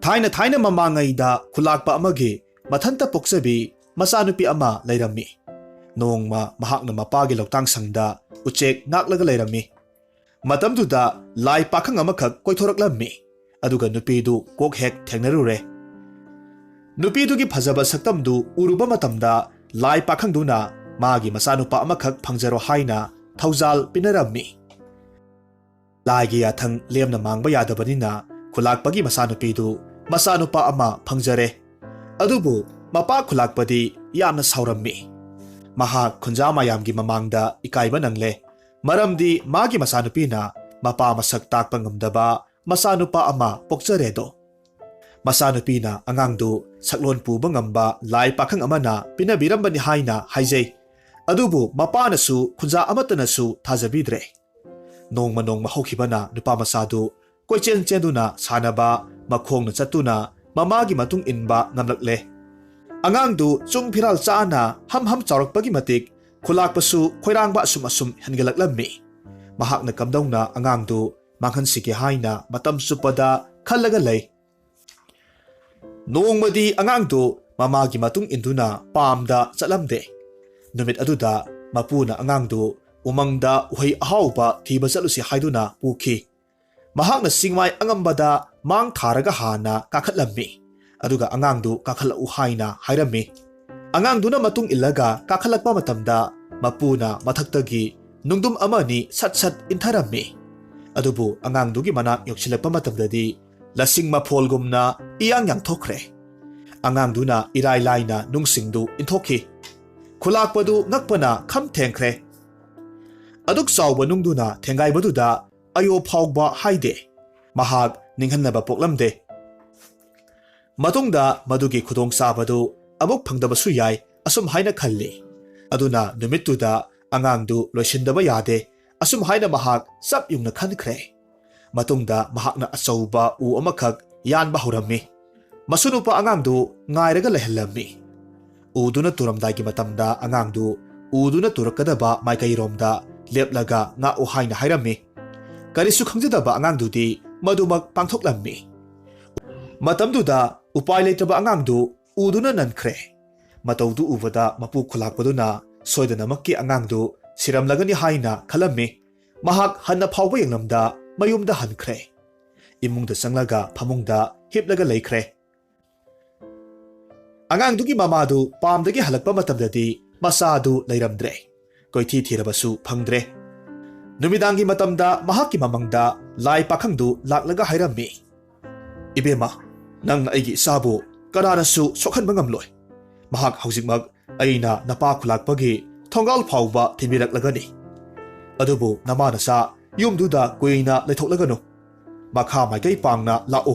थाइना ममांगैदा खुलाकपा अमगे मथंता पोक्सबी मचानुपी अमा लैरम्मी नोंगमा महाकना मपागी लौतांग संगदा उचेक नाकलगा लैरम्मी मतमदुदा लाई पाखंग अमखक कोइथोरक्लम्मी अदुगा नुपीदु कोक हेक थेंगनरुरे नुपीदुगी फजबा सक्तमदु उरुबा मतमदा लाई पाखंगदुना मागी मचानुपा अमखक फंगजरो हाइना थौजाल पिनरम्मी लाइगी याथंग लेमना मांगबा यादबनिना खुलाकपगी मचानुपीदु मचानुपा अमा फंगजरे अदुबु मपा खुलाकपदी यामना सावरम्मी महाक खुंजा मायामगी ममांगदा इकाइबा नंगले मरमदी मागी मचानुपीना मपा मसक ताकपा ngamdaba मचानुपा अमा पोक्चरेदो मचानुपीना अंगांगदु सकलोन पुबा ngamba लाई पाखंग अमना पिनबिरम्बनि हाइना हाइजै अदुबु मपानसु खुंजा अमतनसु थाजबीद्रे नोंगमा हौखिबना नुपा मचादु कोइचेन चेंदुना सानबा मखोंगना चतुना ममागी मतुंग इनबा ngamlakle अंगांगदु चुंग फिराल चाना हम चारकपगी मतिक खुलाकपसु खोइरांगबा असुम हनगलक्लम्मी महाकना कमदौना अंगांगदु मांगहनसिगे हाइना मतम सुपदा खल्लगा लै नोंगमदी अंगांगदु ममागी मतुंग इंदुना पामदा चलमदे नुमित अदुदा मपुना अंगांगदु उमंगदा उहै अहाउबा थीबा चलुसि हाइदुना पुखी महाकना सिंगमाय अंगंबदा मांग थारगा हाना काखलम्मी अदुगा अंगांगदु काखलउ हाइना हाइरम्मी अंगांगदुना मतुंग इल्लगा काखलकपा मतमदा मपुना मथक्तगी नुंगदुम अमनी सट इंथरम्मी अदुबु अंगांगदुगी मनाक योक्सिलकपा मतमददी लसिंग मफोलगुमना इयांग यांगथोखरे अंगांगदुना इराय लाइना नुंगसिंगदु इंथोखी खुलाकपदु ngakpana खम थेंखरे अदुक चावबा नुंगदुना थेंगाइबदुदा अयो फावबा हाइदे महाक निंगहन्नबा पोक्लमदे मतुंगदा मदुगी खुदोंग साबदु अमुक फंगदबसु याय असुम हाइना खल्ली अदुना नुमित्तुदा अंगांगदु लोइसिनदबा यादे असुम हाइना महाक सब युंगना खनखरे मतुंगदा महाकना अचौबा उ अमखक यानबा हौरम्मी मसुनुपा अंगांगदु ngairaga lehlammi uduna turamdaigi matamda अंगांगदु uduna turakadaba maikairomda lepलागा nga u haina hairammi karisu khangjadaba अंगांगदुदी मदुमक पांथोकलम्मी मतमदुदा उपाय लेतबा अंगांगदु उदुना ननखरे मतौदु उबदा मपु खुलाकपदुना सोयदनमक्की अंगांगदु सिरमलगनि हाइना खलम्मी महाक हन्ना फावबा यंगलमदा मयुमदा हनखरे इमुंगदा चंगलगा फमुंगदा हिपलगा लैखरे अंगांगदुगी ममादु पामदगी हलकपा मतमददी मसादु लैरमद्रे कोइथी थीरबसु फंगद्रे नुमिदांगी मतमदा महाकि ममंगदा लाई पाखंगदु लाकलगा हाइरम्मी इबेमा नंग अइगी साबु कनानसु सोखनबा ngamloi महाक हौजिकमक अइना नपा खुलाकपगी थोंगाल फावबा थिबिरकलगनि अदुबु नमानसा युमदुदा कुइना लेथोकलगनु मखा माइकै पांगना लाओ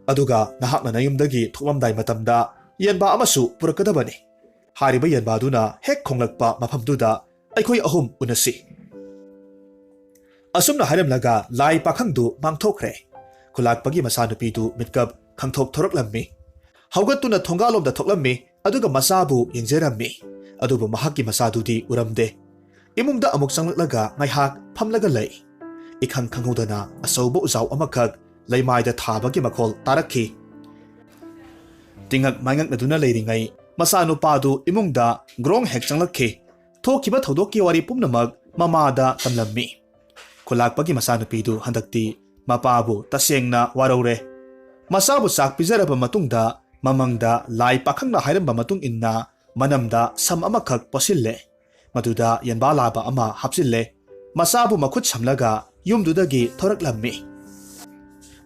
अदुगा नहाकना नयुमदगी थोकलमदाइ मतमदा यनबा अमसु पुरकदबनि हारिबा यनबादुना हेक खोंगलकपा मफमदुदा अइखोइ अहुम उनसि असुमना हाइरमलगा लाई पाखंगदु मांगथोखरे खुलाकपगी मचानुपीदु मिटकब खंगथोक थोरकलम्मी हौगत्तुना थोंगालोमदा थोकलम्मी अदुगा मचाबु यंगजेरम्मी अदुबु महाकि मचादुदी उरमदे इमुंगदा अमुक चंगलकलगा ngaiहाक फमलगा लै इखंग खंगौदना असौबा उजाव अमखक लैमाइदा थाबगी मखोल तारखी तिंगक मांगकनदुना लैरिङै मचानुपादु इमुंगदा ग्रोंग हेक चंगलखी थोकिबा थौदोकि वारी पुमनमक ममादा तमलम्मी खुलाकपगी मचानुपीदु हंदक्ति मपाबु तसेंगना वारौरे मसाबु चाक पिजरबा मतुंगदा ममंगदा लाई पाखंगना हाइरंबा मतुंग इन्ना मनमदा सम अमखक पसिल्ले मदुदा यनबा लाबा अमा हापसिल्ले मसाबु मखुत समलगा युमदुदगी थोरकलम्मी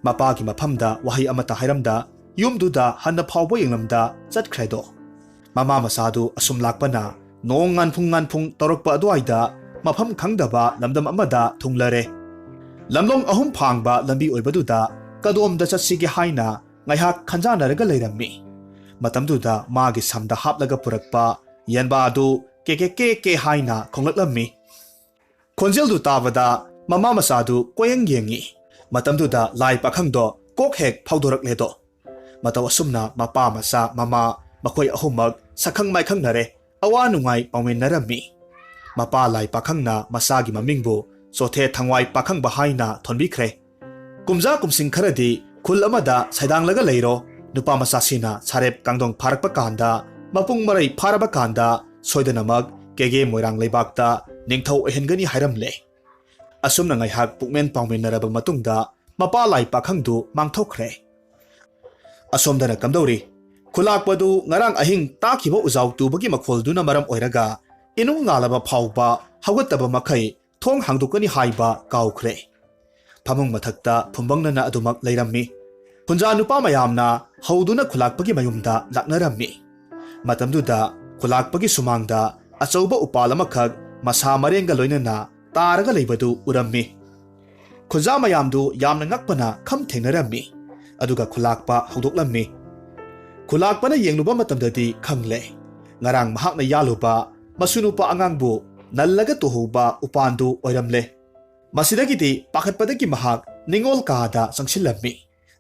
मपागी मफमदा वहाई अमता हाइरमदा युमदुदा हन्ना फावबा यंगलमदा चटख्रेदो ममा मसादु असुम लाकपना नोंग nganphung तौरकपा अदुआइदा मफम खंगदबा लमदम अमदा थुंगलरे लमलोंग अहुम फांगबा लंबी ओइबदुदा कदोमदा चटसिगे हाइना ngaiहाक खंजानरगा लैरम्मी मतमदुदा मागी समदा हापलगा पुरकपा यनबादु के हाइना खोंगलक्लम्मी खोंजेलदु ताबदा ममा मसादु कोयंग येंगी मतमदुदा लाई पाखंगदो कोक हेक फावदोरकलेदो मतव असुमना मपा मसा ममा मखोय अहुमक सखंग माइखंगनरे अवा नुंगाइ पाउमिनरम्मी मपा लाई पाखंगना मसागी ममिंगबु चोथे थंगवाई पाखंग बहाइना थोनबिख्रे कुमजा कुमसिंग खरदी ꯈꯨꯜ ꯑꯃꯗ ꯁꯩꯗꯥꯡꯂꯒ ꯂꯩꯔꯣ ꯅꯨꯄꯥ ꯃꯆꯥꯁꯤꯅ ꯁꯥꯔꯦꯞ ꯀꯥꯡꯗꯣꯡ ꯐꯥꯔꯛꯄ ꯀꯥꯟꯗ ꯃꯄꯨꯡ ꯃꯔꯩ ꯐꯥꯔꯕ ꯀꯥꯟꯗ ꯁꯣꯏꯗꯅꯃꯛ ꯀꯦꯒꯦ ꯃꯣꯏꯔꯥꯡ ꯂꯩꯕꯥꯛꯇ ꯅꯤꯡꯊꯧ ꯑꯣꯏꯍꯟꯒꯅꯤ ꯍꯥꯏꯔꯝꯂꯦ ꯑꯁꯨꯝꯅ ꯉꯥꯏꯍꯥꯛ ꯄꯨꯛꯃꯦꯟ ꯄꯥꯎꯃꯤꯟꯅꯔꯕ ꯃꯇꯨꯡꯗ ꯃꯄꯥ ꯂꯥꯏ ꯄꯥꯈꯪꯗꯨ ꯃꯥꯡꯊꯣꯛꯈ꯭ꯔꯦ ꯑꯁꯣꯝꯗꯅ ꯀꯝꯗꯧꯔꯤ ꯈꯨꯂꯥꯛꯄꯗꯨ ꯉꯔꯥꯡ ꯑꯍꯤꯡ ꯇꯥꯈꯤꯕ ꯎꯖꯥꯎ ꯇꯨꯕꯒꯤ ꯃꯈꯣꯜꯗꯨꯅ ꯃꯔꯝ ꯑꯣꯏꯔꯒ ꯏꯅꯨꯡ ꯉꯥꯜꯂꯕ ꯐꯥꯎꯕ ꯍꯧꯒꯠꯇꯕ ꯃꯈꯩ ꯊꯣꯡ ꯍꯥꯡꯗꯣꯛꯀꯅꯤ ꯍꯥꯏꯕ ꯀꯥꯎꯈ꯭ꯔꯦ ꯐꯃꯨꯡ ꯃꯊꯛꯇ ꯐꯨꯝꯕꯪꯅꯅ ꯑꯗꯨꯃꯛ ꯂꯩꯔꯝꯃꯤ ꯈꯨꯟꯖꯥ ꯅꯨꯄꯥ ꯃꯌꯥꯝꯅ ꯍꯧꯗꯨꯅ ꯈꯨꯂꯥꯛꯄꯒꯤ ꯃꯌꯨꯝꯗ ꯂꯥꯛꯅꯔꯝꯃꯤ ꯃꯇꯝꯗꯨꯗ ꯈꯨꯂꯥꯛꯄꯒꯤ ꯁꯨꯃꯥꯡꯗ ꯑꯆꯧꯕ ꯎꯄꯥꯜ ꯑꯃꯈꯛ ꯃꯁꯥ ꯃꯔꯦꯡꯒ ꯂꯣꯏꯅꯅ ꯇꯥꯔꯒ ꯂꯩꯕꯗꯨ ꯎꯔꯝꯃꯤ ꯈꯨꯟꯖꯥ ꯃꯌꯥꯝꯗꯨ ꯌꯥꯝꯅ ꯉꯛꯄꯅ ꯈꯝ ꯊꯦꯡꯅꯔꯝꯃꯤ ꯑꯗꯨꯒ ꯈꯨꯂꯥꯛꯄ ꯍꯧꯗꯣꯛꯂꯝꯃꯤ ꯈꯨꯂꯥꯛꯄꯅ ꯌꯦꯡꯂꯨꯕ ꯃꯇꯝꯗꯗꯤ ꯈꯪꯂꯦ ꯉꯔꯥꯡ ꯃꯍꯥꯛꯅ ꯌꯥꯜꯂꯨꯕ ꯃꯁꯨ ꯅꯨꯄꯥ ꯑꯉꯥꯡꯕꯨ ꯅꯜꯂꯒ ꯇꯨꯍꯧꯕ ꯎꯄꯥꯟꯗꯨ ꯑꯣꯏꯔꯝꯂꯦ ꯃꯁꯤꯗꯒꯤꯗꯤ ꯄꯥꯈꯠꯄꯗꯒꯤ ꯃꯍꯥꯛ ꯅꯤꯡꯉꯣꯜ ꯀꯥꯗ ꯆꯪꯁꯤꯜꯂꯝꯃꯤ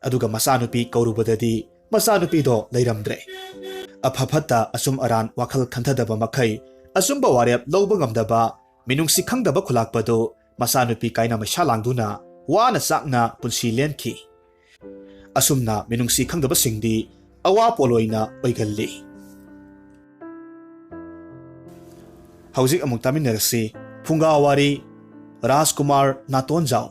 ꯑꯗꯨꯒ ꯃꯆꯥꯅꯨꯄꯤ ꯀꯧꯔꯨꯕꯗꯗꯤ ꯃꯆꯥꯅꯨꯄꯤꯗꯣ ꯂꯩꯔꯝꯗ꯭ꯔꯦ ꯑꯐ ꯐꯠꯇ ꯑꯆꯨꯝ ꯑꯔꯥꯟ ꯋꯥꯈꯜ ꯈꯟꯊꯗꯕ ꯃꯈꯩ ꯑꯆꯨꯝꯕ ꯋꯥꯔꯦꯞ ꯂꯧꯕ ꯉꯝꯗꯕ ꯃꯤꯅꯨꯡꯁꯤ ꯈꯪꯗꯕ ꯈꯨꯂꯥꯛꯄꯗꯨ ꯃꯆꯥꯅꯨꯄꯤ ꯀꯥꯏꯅ ꯃꯩꯁꯥ ꯂꯥꯡꯗꯨꯅ ꯋꯥꯅ ꯆꯥꯛꯅ ꯄꯨꯟꯁꯤ ꯂꯦꯟꯈꯤ ꯑꯁꯨꯝꯅ ꯃꯤꯅꯨꯡꯁꯤ ꯈꯪꯗꯕꯁꯤꯡꯗꯤ ꯑꯋꯥ ꯄꯣꯂꯣꯏꯅ ꯑꯣꯏꯒꯜꯂꯤ ꯍꯧꯖꯤꯛ ꯑꯃꯨꯛ ꯇꯥꯃꯤꯟꯅꯔꯁꯤ ꯐꯨꯡꯒꯥ ꯋꯥꯔꯤ ꯔꯥꯖꯀꯨꯃꯥꯔ ꯅꯥꯇꯣꯟꯖꯥꯎ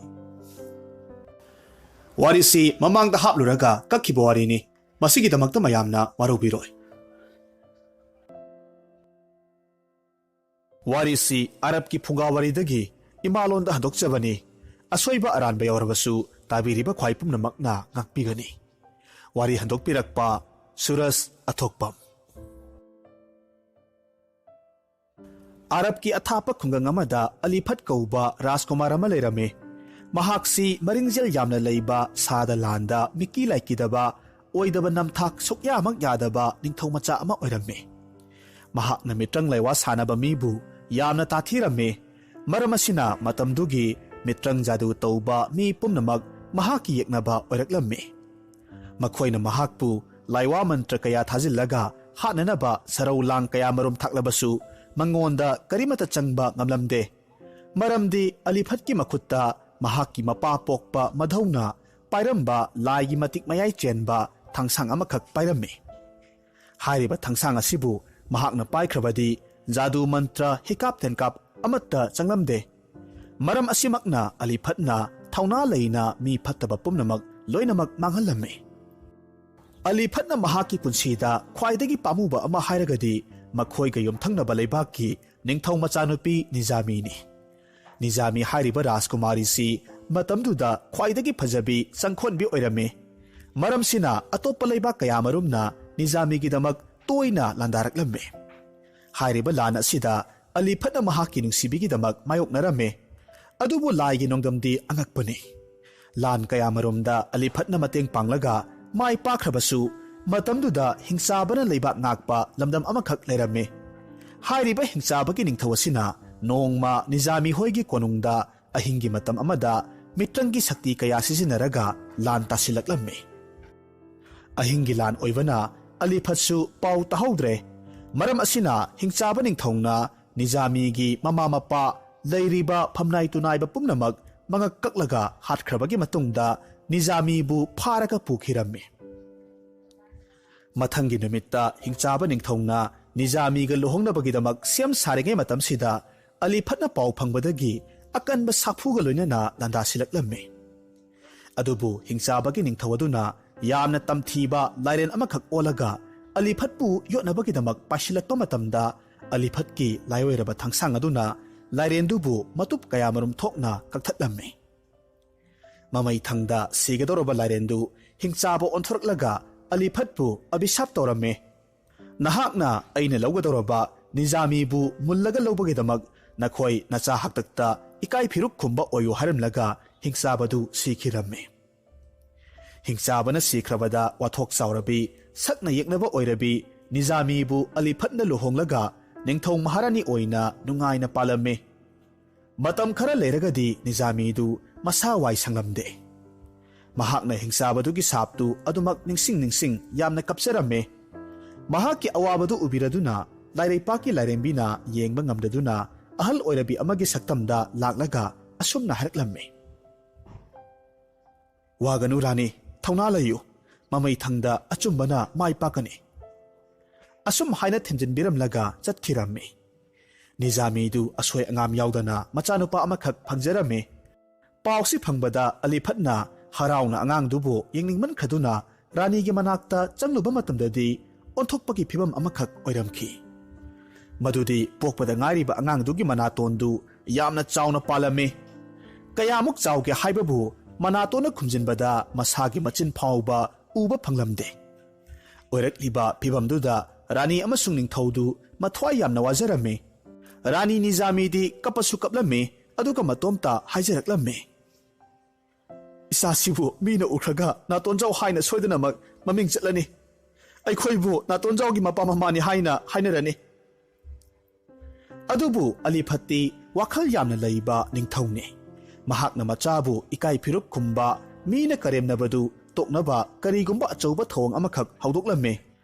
ꯋꯥꯔꯤꯁꯤ ꯃꯃꯥꯡꯗ ꯍꯥꯞꯂꯨꯔꯒ ꯀꯛꯈꯤꯕ ꯋꯥꯔꯤꯅꯤ ꯃꯁꯤꯒꯤꯗꯃꯛꯇ ꯃꯌꯥꯝꯅ ꯋꯥꯔꯧꯕꯤꯔꯣꯏ ꯋꯥꯔꯤꯁꯤ ꯑꯔꯕꯀꯤ ꯐꯨꯡꯒꯥ ꯋꯥꯔꯤꯗꯒꯤ ꯏꯃꯥꯂꯣꯟꯗ ꯍꯟꯗꯣꯛꯆꯕꯅꯤ ꯑꯁꯣꯏꯕ ꯑꯔꯥꯟꯕ ꯌꯥꯎꯔꯕꯁꯨ ꯇꯥꯕꯤꯔꯤꯕ ꯈ꯭ꯋꯥꯏ ꯄꯨꯝꯅꯃꯛꯅ ꯉꯥꯛꯄꯤꯒꯅꯤ ꯋꯥꯔꯤ ꯍꯟꯗꯣꯛꯄꯤꯔꯛꯄ ꯁꯨꯔꯁ ꯑꯊꯣꯛꯄꯝ ꯑꯔꯕꯀꯤ ꯑꯊꯥꯞꯄ ꯈꯨꯡꯒꯪ ꯑꯃꯗ ꯑꯂꯤꯐꯠ ꯀꯧꯕ ꯔꯥꯖꯀꯨꯃꯥꯔ ꯑꯃ ꯂꯩꯔꯝꯃꯤ ꯃꯍꯥꯛꯁꯤ ꯃꯔꯤꯡꯖꯦꯜ ꯌꯥꯝꯅ ꯂꯩꯕ ꯁꯥꯗ ꯂꯥꯟꯗ ꯃꯤꯀꯤ ꯂꯥꯏꯀꯤꯗꯕ ꯑꯣꯏꯗꯕ ꯅꯝꯊꯥꯛ ꯁꯨꯛꯌꯥꯃꯛ ꯌꯥꯗꯕ ꯅꯤꯡꯊꯧ ꯃꯆꯥ ꯑꯃ ꯑꯣꯏꯔꯝꯃꯤ ꯃꯍꯥꯛꯅ ꯃꯤꯇ꯭ꯔꯪ ꯂꯩꯋꯥ ꯁꯥꯟꯅꯕ ꯃꯤꯕꯨ ꯌꯥꯝꯅ ꯇꯥꯊꯤꯔꯝꯃꯤ ꯃꯔꯝ ꯑꯁꯤꯅ ꯃꯇꯝꯗꯨꯒꯤ ꯃꯤꯇ꯭ꯔꯪ ꯖꯥꯗꯨ ꯇꯧꯕ ꯃꯤ ꯄꯨꯝꯅꯃꯛ ꯃꯍꯥꯛꯀꯤ ꯌꯦꯛꯅꯕ ꯑꯣꯏꯔꯛꯂꯝꯃꯤ ꯃꯈꯣꯏꯅ ꯃꯍꯥꯛꯄꯨ ꯂꯥꯏꯋꯥ ꯃꯟꯇ꯭ꯔ ꯀꯌꯥ ꯊꯥꯖꯤꯜꯂꯒ ꯍꯥꯠꯅꯅꯕ ꯁꯔꯧ ꯂꯥꯡ ꯀꯌꯥꯃꯔꯨꯝ ꯊꯥꯛꯂꯕꯁꯨ ꯃꯉꯣꯟꯗ ꯀꯔꯤꯃꯠꯇ ꯆꯪꯕ ꯉꯝꯂꯝꯗꯦ ꯃꯔꯝꯗꯤ ꯑꯂꯤꯐꯠꯀꯤ ꯃꯈꯨꯠꯇ ꯃꯍꯥꯛꯀꯤ ꯃꯄꯥ ꯄꯣꯛꯄ ꯃꯙꯧꯅ ꯄꯥꯏꯔꯝꯕ ꯂꯥꯏꯒꯤ ꯃꯇꯤꯛ ꯃꯌꯥꯏ ꯆꯦꯟꯕ ꯊꯥꯡꯁꯥꯡ ꯑꯃꯈꯛ ꯄꯥꯏꯔꯝꯃꯤ ꯍꯥꯏꯔꯤꯕ ꯊꯥꯡꯁꯥꯡ ꯑꯁꯤꯕꯨ ꯃꯍꯥꯛꯅ ꯄꯥꯏꯈ꯭ꯔꯕꯗꯤ ꯖꯥꯗꯨ ꯃꯟꯇ꯭ꯔ ꯍꯤꯀꯥꯞ ꯇꯦꯟꯀꯥꯞ ꯑꯃꯠꯇ ꯆꯪꯂꯝꯗꯦ ꯃꯔꯝ ꯑꯁꯤꯃꯛꯅ ꯑꯂꯤꯐꯠꯅ ꯊꯧꯅꯥ ꯂꯩꯅ ꯃꯤ ꯐꯠꯇꯕ ꯄꯨꯝꯅꯃꯛ ꯂꯣꯏꯅꯃꯛ ꯃꯥꯡꯍꯜꯂꯝꯃꯤ ꯑꯂꯤꯐꯠꯅ ꯃꯍꯥꯛꯀꯤ ꯄꯨꯟꯁꯤꯗ ꯈ꯭ꯋꯥꯏꯗꯒꯤ ꯄꯥꯝꯃꯨꯕ ꯑꯃ ꯍꯥꯏꯔꯒꯗꯤ ꯃꯈꯣꯏꯒ ꯌꯨꯝꯊꯪꯅꯕ ꯂꯩꯕꯥꯛꯀꯤ ꯅꯤꯡꯊꯧ ꯃꯆꯥꯅꯨꯄꯤ ꯅꯤꯖꯥꯃꯤꯅꯤ ꯅꯤꯖꯥꯃꯤ ꯍꯥꯏꯔꯤꯕ ꯔꯥꯖꯀꯨꯃꯥꯔꯤꯁꯤ ꯃꯇꯝꯗꯨꯗ ꯈ꯭ꯋꯥꯏꯗꯒꯤ ꯐꯖꯕꯤ ꯆꯪꯈꯣꯟꯕꯤ ꯑꯣꯏꯔꯝꯃꯤ ꯃꯔꯝꯁꯤꯅ ꯑꯇꯣꯞꯄ ꯂꯩꯕꯥꯛ ꯀꯌꯥꯃꯔꯨꯝꯅ ꯅꯤꯖꯥꯃꯤꯒꯤꯗꯃꯛ ꯇꯣꯏꯅ ꯂꯥꯟꯗꯥꯔꯛꯂꯝꯃꯤ ꯍꯥꯏꯔꯤꯕ ꯂꯥꯟ ꯑꯁꯤꯗ ꯑꯂꯤꯐꯠꯅ ꯃꯍꯥꯛꯀꯤ ꯅꯨꯡꯁꯤꯕꯤꯒꯤꯗꯃꯛ ꯃꯥꯌꯣꯛꯅꯔꯝꯃꯤ ꯑꯗꯨꯕꯨ ꯂꯥꯏꯒꯤ ꯅꯣꯡꯗꯝꯗꯤ ꯑꯉꯛꯄꯅꯤ ꯂꯥꯟ ꯀꯌꯥꯃꯔꯨꯝꯗ ꯑꯂꯤꯐꯠꯅ ꯃꯇꯦꯡ ꯄꯥꯡꯂꯒ ꯃꯥꯏ ꯄꯥꯛꯈ꯭ꯔꯕꯁꯨ ꯃꯇꯝꯗꯨꯗ ꯍꯤꯡꯆꯥꯕꯅ ꯂꯩꯕꯥꯛ ꯉꯥꯛꯄ ꯂꯝꯗꯝ ꯑꯃꯈꯛ ꯂꯩꯔꯝꯃꯤ ꯍꯥꯏꯔꯤꯕ ꯍꯤꯡꯆꯥꯕꯒꯤ ꯅꯤꯡꯊꯧ ꯑꯁꯤꯅ ꯅꯣꯡꯃ ꯅꯤꯖꯥꯃꯤ ꯍꯣꯏꯒꯤ ꯀꯣꯅꯨꯡꯗ ꯑꯍꯤꯡꯒꯤ ꯃꯇꯝ ꯑꯃꯗ ꯃꯤꯇ꯭ꯔꯪꯒꯤ ꯁꯛꯇꯤ ꯀꯌꯥ ꯁꯤꯖꯤꯟꯅꯔꯒ ꯂꯥꯟ ꯇꯥꯁꯤꯜꯂꯛꯂꯝꯃꯤ ꯑꯍꯤꯡꯒꯤ ꯂꯥꯟ ꯑꯣꯏꯕꯅ ꯑꯂꯤꯐꯠꯁꯨ ꯄꯥꯎ ꯇꯥꯍꯧꯗ꯭ꯔꯦ ꯃꯔꯝ ꯑꯁꯤꯅ ꯍꯤꯡꯆꯥꯕ ꯅꯤꯡꯊꯧꯅ ꯅꯤꯖꯥꯃꯤꯒꯤ ꯃꯃꯥ ꯃꯄꯥ ꯂꯩꯔꯤꯕ ꯐꯝꯅꯥꯏ ꯇꯨꯅꯥꯏꯕ ꯄꯨꯝꯅꯃꯛ ꯃꯉꯛ ꯀꯛꯂꯒ ꯍꯥꯠꯈ꯭ꯔꯕꯒꯤ ꯃꯇꯨꯡꯗ ꯅꯤꯖꯥꯃꯤꯕꯨ ꯐꯥꯔꯒ ꯄꯨꯈꯤꯔꯝꯃꯤ ꯃꯊꯪꯒꯤ ꯅꯨꯃꯤꯠꯇ ꯍꯤꯡꯆꯥꯕ ꯅꯤꯡꯊꯧꯅ ꯅꯤꯖꯥꯃꯤꯒ ꯂꯨꯍꯣꯡꯅꯕꯒꯤꯗꯃꯛ ꯁꯦꯝ ꯁꯥꯔꯤꯉꯩ ꯃꯇꯝꯁꯤꯗ ꯑꯂꯤꯐꯠꯅ ꯄꯥꯎ ꯐꯪꯕꯗꯒꯤ ꯑꯀꯟꯕ ꯁꯥꯐꯨꯒ ꯂꯣꯏꯅꯅ ꯂꯥꯟꯗꯥꯁꯤꯜꯂꯛꯂꯝꯃꯤ ꯑꯗꯨꯕꯨ ꯍꯤꯡꯆꯥꯕꯒꯤ ꯅꯤꯡꯊꯧ ꯑꯗꯨꯅ ꯌꯥꯝꯅ ꯇꯝꯊꯤꯕ ꯂꯥꯏꯔꯦꯟ ꯑꯃꯈꯛ ꯑꯣꯜꯂꯒ ꯑꯂꯤꯐꯠꯄꯨ ꯌꯣꯠꯅꯕꯒꯤꯗꯃꯛ ꯄꯥꯏꯁꯤꯜꯂꯛꯄ ꯃꯇꯝꯗ ꯑꯂꯤꯐꯠꯀꯤ ꯂꯥꯏꯑꯣꯏꯔꯕ ꯊꯥꯡꯁꯥꯡ ꯑꯗꯨꯅ ꯂꯥꯏꯔꯦꯟꯗꯨꯕꯨ ꯃꯇꯨꯞ ꯀꯌꯥꯃꯔꯨꯝ ꯊꯣꯛꯅ ꯀꯛꯊꯠꯂꯝꯃꯤ ꯃꯃꯩ ꯊꯪꯗ ꯁꯤꯒꯗꯧꯔꯕ ꯂꯥꯏꯔꯦꯟꯗꯨ ꯍꯤꯡꯆꯥꯕ ꯑꯣꯟꯊꯣꯔꯛꯂꯒ ꯑꯂꯤꯐꯠꯄꯨ ꯑꯕꯤꯁꯥꯞ ꯇꯧꯔꯝꯃꯤ ꯅꯍꯥꯛꯅ ꯑꯩꯅ ꯂꯧꯒꯗꯧꯔꯕ ꯅꯤꯖꯥꯃꯤꯕꯨ ꯃꯨꯜꯂꯒ ꯂꯧꯕꯒꯤꯗꯃꯛ ꯅꯈꯣꯏ ꯅꯆꯥ ꯍꯥꯛꯇꯛꯇ ꯏꯀꯥꯏ ꯐꯤꯔꯨꯛ ꯈꯨꯝꯕ ꯑꯣꯏꯌꯨ ꯍꯥꯏꯔꯝꯂꯒ ꯍꯤꯡꯆꯥꯕꯗꯨ ꯁꯤꯈꯤꯔꯝꯃꯤ ꯍꯤꯡꯆꯥꯕꯅ ꯁꯤꯈ꯭ꯔꯕꯗ ꯋꯥꯊꯣꯛ ꯆꯥꯎꯔꯕꯤ ꯁꯛꯅ ꯌꯦꯛꯅꯕ ꯑꯣꯏꯔꯕꯤ ꯅꯤꯖꯥꯃꯤꯕꯨ ꯑꯂꯤꯐꯠꯅ ꯂꯨꯍꯣꯡꯂꯒ ꯅꯤꯡꯊꯧ ꯃꯍꯥꯔꯥꯅꯤ ꯑꯣꯏꯅ ꯅꯨꯡꯉꯥꯏꯅ ꯄꯥꯜꯂꯝꯃꯤ ꯃꯇꯝ ꯈꯔ ꯂꯩꯔꯒꯗꯤ ꯅꯤꯖꯥꯃꯤꯗꯨ ꯃꯁꯥ ꯋꯥꯏ ꯁꯪꯂꯝꯗꯦ ꯃꯍꯥꯛꯅ ꯍꯤꯡꯆꯥꯕꯗꯨꯒꯤ ꯁꯥꯞꯇꯨ ꯑꯗꯨꯃꯛ ꯅꯤꯡꯁꯤꯡ ꯌꯥꯝꯅ ꯀꯞꯆꯔꯝꯃꯤ ꯃꯍꯥꯛꯀꯤ ꯑꯋꯥꯕꯗꯨ ꯎꯕꯤꯔꯗꯨꯅ ꯂꯥꯏꯔꯩꯄꯥꯛꯀꯤ ꯂꯥꯏꯔꯦꯝꯕꯤꯅ ꯌꯦꯡꯕ ꯉꯝꯗꯗꯨꯅ ꯑꯍꯜ ꯑꯣꯏꯔꯕꯤ ꯑꯃꯒꯤ ꯁꯛꯇꯝꯗ ꯂꯥꯛꯂꯒ ꯑꯁꯨꯝꯅ ꯍꯥꯏꯔꯛꯂꯝꯃꯤ ꯋꯥꯒꯅꯨ ꯔꯥꯅꯤ थौना लयु ममई थंगदा अचुंबना माई पाकनी असुम हाइना थिंजिनबिरमलगा चटखिरम्मी निजामीदु असोय अंगाम याउदना मचानुपा अमखक फंगजरमे पाउसी फंगबदा अलीफटना हराउना अंगांगदुबो येंगनिंगमन खदुना रानीगी मनाक्ता चंगलुबा मतमददी ओंथोकपगी फिबम अमखक ओइरमखी मदुदी पोकपदा ngairiba अंगांगदुगी मनातोंदु यामना चाउना पालमे कयामुक चाउगे हाइबबु मनातोना खुमजिनबदा मसागी मचिन फाउबा उबा फंगलमदे ओइरकलिबा फिबमदुदा रानी अमसुंग निंगथौदु मथ्वाई यामना वाजरमे रानी निजामीदी कपसु कपलमे अदुगा मतोमता हाइजरकलमे इसासिबु मीना उखरगा नातोंजाउ हाइना सोइदनमक ममिंग चटलनी अइखोइबु नातोंजाउगी मपा ममानी हाइना हाइनरनी अदुबु अलीफत्ती वाखल यामना लैबा निंगथौने महाकना मचाबु इकाई फिरुप खुम्बा मीना करेमनबदु तोकनबा करीगुम्बा अचौबा थोंग अमखक हौदोकलमे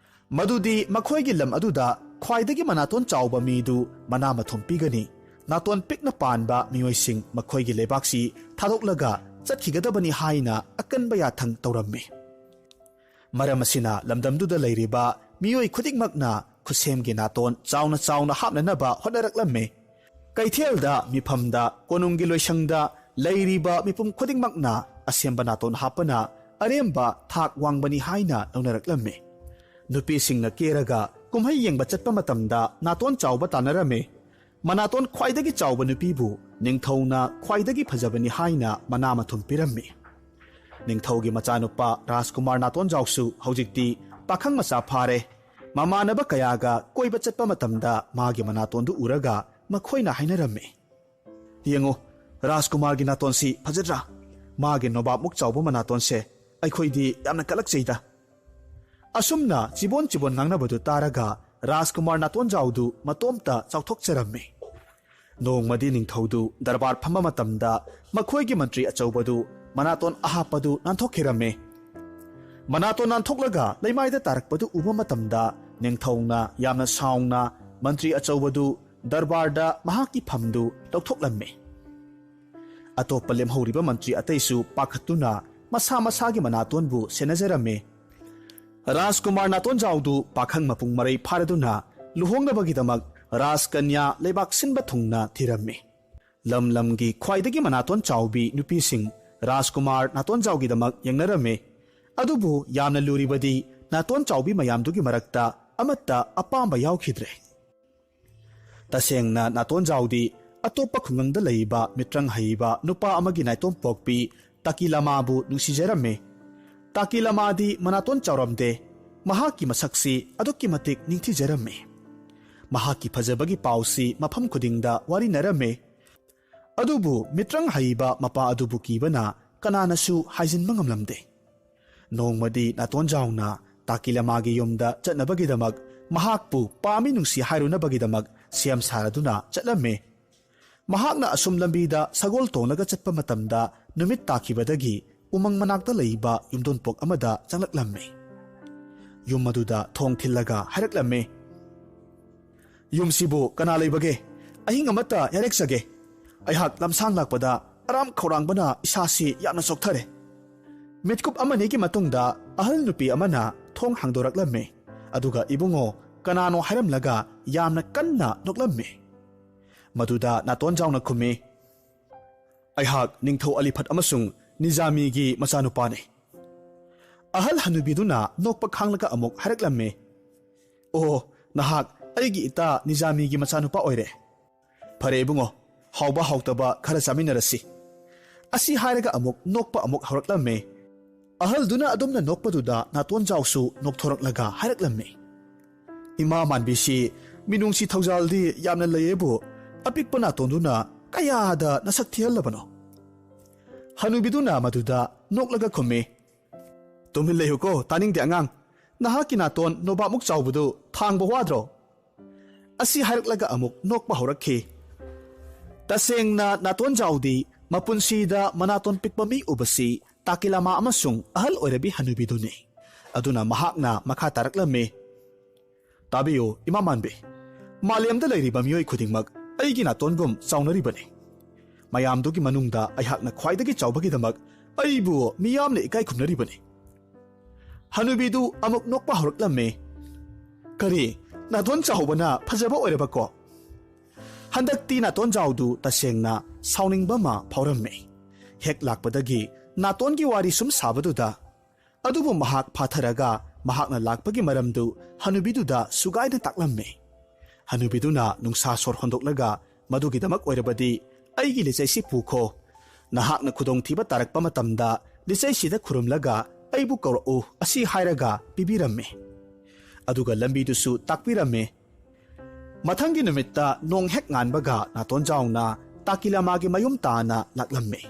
मदुदी मखोइगी लम अदुदा ख्वाइदगी मनातोन चाउबा मीदु मना मथुम पिगनी नातोन पिकना पानबा मियोइसिंग मखोइगी लेबाक्सी थादोकलगा चटखिगदबनी हाइना अकनबा याथंग तौरम्मे मरम असिना लमदमदुदा लैरिबा मियोइ खुदिगमकना खुसेमगी नातोन चाउना चाउना हापननबा होनरकलम्मे कैथेलदा मिफमदा कोनुंगी लोइसंगदा लैरिबा मिपुम खुदिगमकना असेंबा नातोन हापना अरेमबा थाक वांगबनी हाइना लौनरकलम्मे नुपीसिंगना केरगा कुमहै येंगबा चटपा मतमदा नातोन चाउबा तानरमे मनातोन ख्वाइदगी चाउबा नुपीबु निंगथौना ख्वाइदगी फजबनी हाइना मना मथुम पिरम्मे निंगथौगी मचानुपा राजकुमार नातोन जाउसु हौजिक्ति पाखंग मचा फारे ममानबा कयागा कोइबा चटपा मतमदा मागी मनातोंदु उरगा मखोइना हाइनरम्मे येंगो राजकुमारगी नातोनसी फजद्रा मागी नोबाबमुक चाउबा मनातोनसे अइखोइदी यामना कलकचैदा असुमना चिबोन चिबोन ngangnabadu taraga राजकुमार नातोन जाउदु मतोमता चाउथोकचरम्मे नोंगमदी निंगथौदु दरबार फम्मा मतमदा मखोइगी मंत्री अचौबदु मनातोन अहापदु नांथोखिरम्मे मनातोन नांथोकलगा लैमाइदा तारकपदु उबा मतमदा निंगथौना यामना साउंगना मंत्री अचौबदु दरबारदा महाकी फमदु लौथोकलम्मे अतोप्पा लेमहौरिबा मंत्री अतैसु पाखत्तुना मसा मसागी मनातोनबु सेनजरम्मे राजकुमार नातोन जाउदु पाखंग मपुंग मरै फारदुना लुहोंगनबगिदमक राजकन्या लेबाक सिनबा थुंगना थिरम्मे लम लमगी ख्वाइदगी मनातोन चाउबी नुपीसिंग राजकुमार नातोन जाउगिदमक यंगनरम्मे अदुबु यामना लुरिबदी नातोन चाउबी मयामदुगी मरक्ता अमत्ता अपांबा याउखिद्रे तसेंगना नातोन जाउदी अतोप्पा खुंगंगदा लैबा मित्रंग हईबा नुपा अमगी नाइतोम पोकपी ताकिलामाबु नुसिजरम्मे ताकिलामादी मनातोन चाउरमदे महाकी मसक्सी अदुक्की मतिक निंथिजरम्मे महाकी फजबगी पाउसी मफम खुदिंगदा वारी नरम्मे अदुबु मित्रंग हईबा मपा अदुबु कीबना कनानसु हाइजिनबा ngamlamde नोंगमदी नातोन जाउना ताकिलामागी युमदा चटनबगिदमक महाकपु पामी नुंसी हाइरुनबगिदमक सियम सारदुना चटलम्मे महाकना असुम लंबीदा सगोल तोंलगा चटपा मतमदा नुमित ताखिबदगी उमंग मनाक्ता लैबा युमदोनपोक अमदा चंगलक्लम्मे युम मदुदा थोंग थिल्लगा हाइरक्लम्मे युमसिबु कना लैबगे अहिंग अमता यारेक्सगे अयहाक लमसांग लाकपदा अराम खौरांगबना इसासी यामना सोक्थरे मिटकुप अमनेगी मतुंगदा अहल नुपी अमना थोंग हांगदोरक्लम्मे अदुगा इबुंगो कनानो हाइरमलगा यामना कन्ना नोक्लम्मे मदुदा नातोन जाउना खुमे अयहाक निंगथौ अलीफत अमसुंग निजामीगी मचानुपाने अहल हनुबीदुना नोकपा खांगलगा अमुक हाइरक्लम्मे ओ नहाक अइगी इता निजामीगी मचानुपा ओइरे फरे इबुंगो हाउबा हाउतबा खरा चामिनरसी असी हाइरगा अमुक नोकपा अमुक हौरक्लम्मे अहल दुना अदुमना नोकपदुदा नातोन जाउसु नोकथोरक्लगा हाइरक्लम्मे इमा मानबीसी मिनुंगसी थौजालदी यामना लयेबु अपिकपा नातोंदुना कयादा नसक थियलबनो हनुबीदुना मदुदा नोकलगा खुमे तुमिल लेहुको तानिंगदे अंगांग नहाकी नातोन नोबामुक चाउबदु थांगबा वाद्रो असी हाइरक्लगा अमुक नोकपा हौरक्खी तसेंगना नातोन जाउदी मपुनसीदा मनातोन पिकपा मी उबसी ताकिलामा अमसुंग अहल ओइरबी हनुबीदुने अदुना महाकना मखा तारक्लम्मे ताबियो इमा मानबे मालेमदा लैरिबा मियोइ खुदिंगमक अइगी नातोनगुम चाउनरिबने मयामदुगी मनुंगदा अयहाकना ख्वाइदगी चाउबगिदमक अइबु मियामने इकाई खुमनरिबने ꯍꯅꯨꯕꯤꯗꯨ ꯑꯃꯨꯛ ꯅꯣꯛꯄ ꯍꯧꯔꯛꯂꯝꯃꯤ꯫ ꯀꯔꯤ ꯅꯥꯇꯣꯟ ꯆꯥꯎꯕꯅ ꯐꯖꯕ ꯑꯣꯏꯔꯕꯀꯣ? ꯍꯟꯗꯛꯇꯤ ꯅꯥꯇꯣꯟꯖꯥꯎꯗꯨ ꯇꯁꯦꯡꯅ ꯁꯥꯎꯅꯤꯡꯕ ꯑꯃ ꯐꯥꯎꯔꯝꯃꯤ꯫ ꯍꯦꯛ ꯂꯥꯛꯄꯗꯒꯤ ꯅꯥꯇꯣꯟꯒꯤ ꯋꯥꯔꯤ ꯁꯨꯝ ꯁꯥꯕꯗꯨꯗ, ꯑꯗꯨꯕꯨ ꯃꯍꯥꯛ ꯐꯥꯊꯔꯒ ꯃꯍꯥꯛꯅ ꯂꯥꯛꯄꯒꯤ ꯃꯔꯝꯗꯨ ꯍꯅꯨꯕꯤꯗꯨꯗ ꯁꯨꯒꯥꯏꯅ ꯇꯥꯛꯂꯝꯃꯤ꯫ ꯍꯅꯨꯕꯤꯗꯨꯅ ꯅꯨꯡꯁꯥ ꯁꯣꯔ ꯍꯣꯟꯗꯣꯛꯂꯒ ꯃꯗꯨꯒꯤꯗꯃꯛ ꯑꯣꯏꯔꯕꯗꯤ ꯑꯩꯒꯤ ꯂꯤꯆꯩꯁꯤ ꯄꯨꯈꯣ, ꯅꯍꯥꯛꯅ ꯈꯨꯗꯣꯡꯊꯤꯕ ꯇꯥꯔꯛꯄ ꯃꯇꯝꯗ ꯂꯤꯆꯩꯁꯤꯗ ꯈꯨꯔꯨꯝꯂꯒ ꯑꯩꯕꯨ ꯀꯧꯔꯛꯎ ꯑꯁꯤ ꯍꯥꯏꯔꯒ ꯄꯤꯕꯤꯔꯝꯃꯤ꯫ ꯑꯗꯨꯒ ꯂꯝꯕꯤꯗꯨꯁꯨ ꯇꯥꯛꯄꯤꯔꯝꯃꯤ꯫ ꯃꯊꯪꯒꯤ ꯅꯨꯃꯤꯠꯇ ꯅꯣꯡ ꯍꯦꯛ ꯉꯥꯟꯕꯒ ꯅꯥꯇꯣꯟꯖꯥꯎꯅ ꯇꯥꯀꯤꯂꯥꯃꯥꯒꯤ ꯃꯌꯨꯝ ꯇꯥꯅ ꯂꯥꯛꯂꯝꯃꯤ꯫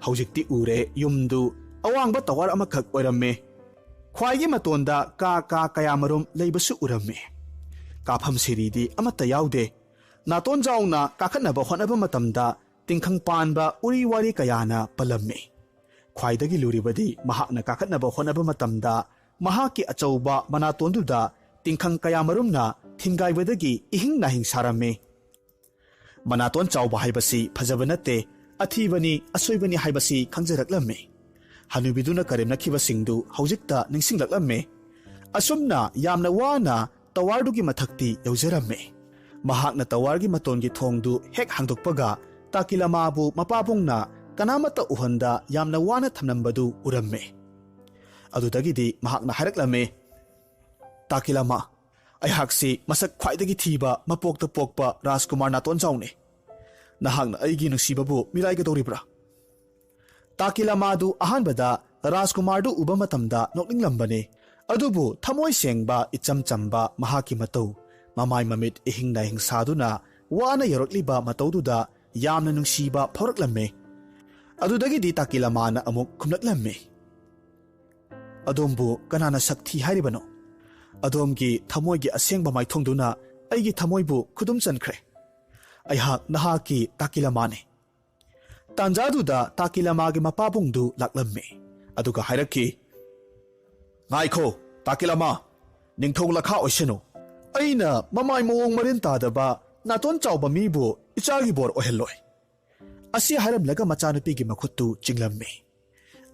ꯍꯧꯖꯤꯛꯇꯤ ꯎꯔꯦ ꯌꯨꯝꯗꯨ ꯑꯋꯥꯡꯕ ꯇꯋꯥꯔ ꯑꯃꯈꯛ ꯑꯣꯏꯔꯝꯃꯤ꯫ ꯈ꯭ꯋꯥꯏꯒꯤ ꯃꯇꯣꯟꯗ ꯀꯥ ꯀꯌꯥꯃꯔꯨꯝ ꯂꯩꯕꯁꯨ ꯎꯔꯝꯃꯤ꯫ ꯀꯥꯐꯝ ꯁꯤꯔꯤꯗꯤ ꯑꯃꯠꯇ ꯌꯥꯎꯗꯦ꯫ ꯅꯥꯇꯣꯟꯖꯥꯎꯅ ꯀꯥꯈꯠꯅꯕ ꯍꯣꯠꯅꯕ ꯃꯇꯝꯗ ꯇꯤꯡꯈꯪ ꯄꯥꯟꯕ ꯎꯔꯤ ꯋꯥꯔꯤ ꯀꯌꯥꯅ ꯄꯜꯂꯝꯃꯤ꯫ ꯈ꯭ꯋꯥꯏꯗꯒꯤ ꯂꯨꯔꯤꯕꯗꯤ ꯃꯍꯥꯛꯅ ꯀꯥꯈꯠꯅꯕ ꯍꯣꯠꯅꯕ ꯃꯇꯝꯗ ꯃꯍꯥꯛꯀꯤ ꯑꯆꯧꯕ ꯃꯅꯥꯇꯣꯟꯗꯨꯗ ꯇꯤꯡꯈꯪ ꯀꯌꯥꯃꯔꯨꯝꯅ ꯊꯤꯟꯒꯥꯏꯕꯗꯒꯤ ꯏꯍꯤꯡ ꯅꯥꯍꯤꯡ ꯁꯥꯔꯝꯃꯤ꯫ ꯃꯅꯥꯇꯣꯟ ꯆꯥꯎꯕ ꯍꯥꯏꯕꯁꯤ ꯐꯖꯕ ꯅꯠꯇꯦ, ꯑꯊꯤꯕꯅꯤ, ꯑꯁꯣꯏꯕꯅꯤ ꯍꯥꯏꯕꯁꯤ ꯈꯪꯖꯔꯛꯂꯝꯃꯤ꯫ ꯍꯅꯨꯕꯤꯗꯨꯅ ꯀꯔꯦꯝꯅꯈꯤꯕꯁꯤꯡꯗꯨ ꯍꯧꯖꯤꯛꯇ ꯅꯤꯡꯁꯤꯡꯂꯛꯂꯝꯃꯤ꯫ ꯑꯁꯨꯝꯅ ꯌꯥꯝꯅ ꯋꯥꯅ ꯇꯋꯥꯔꯗꯨꯒꯤ ꯃꯊꯛꯇꯤ ꯌꯧꯖꯔꯝꯃꯤ꯫ ꯃꯍꯥꯛꯅ ꯇꯋꯥꯔꯒꯤ ꯃꯇꯣꯟꯒꯤ ꯊꯣꯡꯗꯨ ꯍꯦꯛ ꯍꯥꯡꯗꯣꯛꯄꯒ ꯇꯥꯀꯤꯂꯥꯃꯥꯕꯨ ꯃꯄꯥꯕꯨꯡꯅ ꯀꯅꯥꯃꯠꯇ ꯎꯍꯟꯗ ꯌꯥꯝꯅ ꯋꯥꯅ ꯊꯝꯂꯝꯕꯗꯨ ꯎꯔꯝꯃꯤ꯫ ꯑꯗꯨꯗꯒꯤꯗꯤ ꯃꯍꯥꯛꯅ ꯍꯥꯏꯔꯛꯂꯝꯃꯤ, ꯇꯥꯀꯤꯂꯥꯃꯥ, ꯑꯩꯍꯥꯛꯁꯤ ꯃꯁꯛ ꯈ꯭ꯋꯥꯏꯗꯒꯤ ꯊꯤꯕ ꯃꯄꯣꯛꯇ ꯄꯣꯛꯄ ꯔꯥꯖꯀꯨꯃꯥꯔ ꯅꯥꯇꯣꯟꯖꯥꯎꯅꯤ꯫ ꯅꯍꯥꯛꯅ ꯑꯩꯒꯤ ꯅꯨꯡꯁꯤꯕꯕꯨ ꯃꯤꯔꯥꯏꯒꯗꯧꯔꯤꯕ꯭ꯔꯥ? ꯇꯥꯀꯤꯂꯥꯃꯥꯗꯨ ꯑꯍꯥꯟꯕꯗ ꯔꯥꯖꯀꯨꯃꯥꯔꯗꯨ ꯎꯕ ꯃꯇꯝꯗ ꯅꯣꯛꯅꯤꯡꯂꯝꯕꯅꯤ꯫ ꯑꯗꯨꯕꯨ ꯊꯃꯣꯏ ꯁꯦꯡꯕ ꯏꯆꯝ ꯆꯝꯕ ꯃꯍꯥꯛꯀꯤ ꯃꯇꯧ, ꯃꯃꯥꯏ ꯃꯃꯤꯠꯏꯍꯤꯡ ꯅꯥꯍꯤꯡ ꯁꯥꯗꯨꯅ ꯋꯥꯅ ꯌꯧꯔꯛꯂꯤꯕ ꯃꯇꯧꯗꯨꯗ ꯌꯥꯝꯅ ꯅꯨꯡꯁꯤꯕ ꯐꯥꯎꯔꯛꯂꯝꯃꯤ꯫ ꯑꯗꯨꯗꯒꯤꯗꯤ ꯇꯥꯀꯤꯂꯥꯃꯥꯅ ꯑꯃꯨꯛ ꯈꯨꯝꯂꯛꯂꯝꯃꯤ, ꯑꯗꯣꯝꯕꯨ ꯀꯅꯥꯅ ꯁꯛ ꯊꯤ ꯍꯥꯏꯔꯤꯕꯅꯣ? ꯑꯗꯣꯝꯒꯤ ꯊꯃꯣꯏꯒꯤ ꯑꯁꯦꯡꯕ ꯃꯥꯏꯊꯣꯡꯗꯨꯅ ꯑꯩꯒꯤ ꯊꯃꯣꯏꯕꯨ ꯈꯨꯗꯨꯝ ꯆꯟꯈ꯭ꯔꯦ꯫ ꯑꯩꯍꯥꯛ ꯅꯍꯥꯛꯀꯤ ꯇꯥꯀꯤꯂꯥꯃꯥꯅꯤ꯫ ꯇꯥꯟꯖꯥꯗꯨꯗ ꯇꯥꯀꯤꯂꯥꯃꯥꯒꯤ ꯃꯄꯥꯕꯨꯡꯗꯨ ꯂꯥꯛꯂꯝꯃꯤ꯫ ꯑꯗꯨꯒ ꯍꯥꯏꯔꯛꯈꯤ, ꯉꯥꯏꯈꯣ ꯇꯥꯀꯤꯂꯥꯃꯥ, ꯅꯤꯡꯊꯧ ꯂꯈꯥ ꯑꯣꯏꯁꯅꯨ꯫ ꯑꯩꯅ ꯃꯃꯥꯏ ꯃꯑꯣꯡ ꯃꯔꯤꯟ ꯇꯥꯗꯕ ꯅꯥꯇꯣꯟ ꯆꯥꯎꯕ ꯃꯤꯕꯨ ꯏꯆꯥꯒꯤ ꯕꯣꯔ ꯑꯣꯏꯍꯜꯂꯣꯏ꯫ ꯑꯁꯤ ꯍꯥꯏꯔꯝꯂꯒ ꯃꯆꯥꯅꯨꯄꯤꯒꯤ ꯃꯈꯨꯠꯇꯨ ꯆꯤꯡꯂꯝꯃꯤ꯫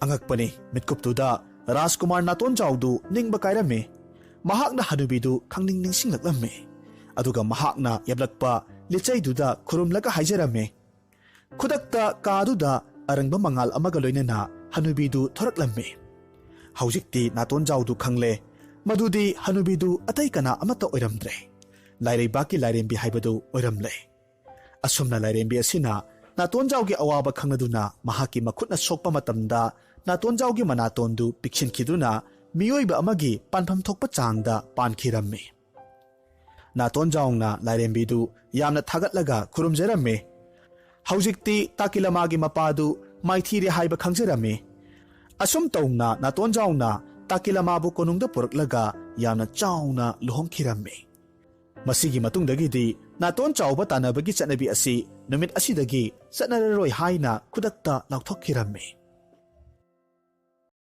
ꯑꯉꯛꯄꯅꯤ, ꯃꯤꯠꯀꯨꯞꯇꯨꯗ ꯔꯥꯖꯀꯨꯃꯥꯔ ꯅꯥꯇꯣꯟꯖꯥꯎꯗꯨ ꯅꯤꯡꯕ ꯀꯥꯏꯔꯝꯃꯤ꯫ ꯃꯍꯥꯛꯅ ꯍꯅꯨꯕꯤꯗꯨ ꯈꯪꯅꯤꯡ ꯅꯤꯡꯁꯤꯡꯂꯛꯂꯝꯃꯤ꯫ ꯑꯗꯨꯒ ꯃꯍꯥꯛꯅ ꯌꯦꯞꯂꯛꯄ ꯂꯤꯆꯩꯗꯨꯗ ꯈꯨꯔꯨꯝꯂꯒ ꯍꯥꯏꯖꯔꯝꯃꯤ꯫ ꯈꯨꯗꯛꯇ ꯀꯥꯗꯨꯗ ꯑꯔꯪꯕ ꯃꯉꯥꯜ ꯑꯃꯒ ꯂꯣꯏꯅꯅ ꯍꯅꯨꯕꯤꯗꯨ ꯊꯣꯔꯛꯂꯝꯃꯤ꯫ ꯍꯧꯖꯤꯛꯇꯤ ꯅꯥꯇꯣꯟꯖꯥꯎꯗꯨ ꯈꯪꯂꯦ ꯃꯗꯨꯗꯤ ꯍꯅꯨꯕꯤꯗꯨ ꯑꯇꯩ ꯀꯅꯥ ꯑꯃꯠꯇ ꯑꯣꯏꯔꯝꯗ꯭ꯔꯦ, ꯂꯥꯏꯔꯩꯕꯥꯛꯀꯤ ꯂꯥꯏꯔꯦꯝꯕꯤ ꯍꯥꯏꯕꯗꯨ ꯑꯣꯏꯔꯝꯂꯦ꯫ ꯑꯁꯨꯝꯅ ꯂꯥꯏꯔꯦꯝꯕꯤ ꯑꯁꯤꯅ ꯅꯥꯇꯣꯟꯖꯥꯎꯒꯤ ꯑꯋꯥꯕ ꯈꯪꯂꯗꯨꯅ ꯃꯍꯥꯛꯀꯤ ꯃꯈꯨꯠꯅ ꯁꯣꯛꯄ ꯃꯇꯝꯗ ꯅꯥꯇꯣꯟꯖꯥꯎꯒꯤ ꯃꯅꯥꯇꯣꯟꯗꯨ ꯄꯤꯛꯁꯤꯟꯈꯤꯗꯨꯅ ꯃꯤꯑꯣꯏꯕ ꯑꯃꯒꯤ ꯄꯥꯟꯐꯝ ꯊꯣꯛꯄ ꯆꯥꯡꯗ ꯄꯥꯟꯈꯤꯔꯝꯃꯤ꯫ ꯅꯥꯇꯣꯟꯖꯥꯎꯅ ꯂꯥꯏꯔꯦꯝꯕꯤꯗꯨ ꯌꯥꯝꯅ ꯊꯥꯒꯠꯂꯒ ꯈꯨꯔꯨꯝꯖꯔꯝꯃꯤ꯫ ꯍꯧꯖꯤꯛꯇꯤ ꯇꯥꯀꯤꯂꯥꯃꯥꯒꯤ ꯃꯄꯥꯗꯨ ꯃꯥꯏꯊꯤꯔꯦ ꯍꯥꯏꯕ ꯈꯪꯖꯔꯝꯃꯤ꯫ ꯑꯁꯨꯝ ꯇꯧꯅ ꯅꯥꯇꯣꯟꯖꯥꯎꯅ ꯇꯥꯀꯤꯂꯥꯃꯥꯕꯨ ꯀꯣꯅꯨꯡꯗ ꯄꯨꯔꯛꯂꯒ ꯌꯥꯝꯅ ꯆꯥꯎꯅ ꯂꯨꯍꯣꯡꯈꯤꯔꯝꯃꯤ꯫ ꯃꯁꯤꯒꯤ ꯃꯇꯨꯡꯗꯒꯤꯗꯤ ꯅꯥꯇꯣꯟ ꯆꯥꯎꯕ ꯇꯥꯟꯅꯕꯒꯤ ꯆꯠꯅꯕꯤ ꯑꯁꯤ ꯅꯨꯃꯤꯠ ꯑꯁꯤꯗꯒꯤ ꯆꯠꯅꯔꯔꯣꯏ ꯍꯥꯏꯅ ꯈꯨꯗꯛꯇ ꯂꯥꯎꯊꯣꯛꯈꯤꯔꯝꯃꯤ꯫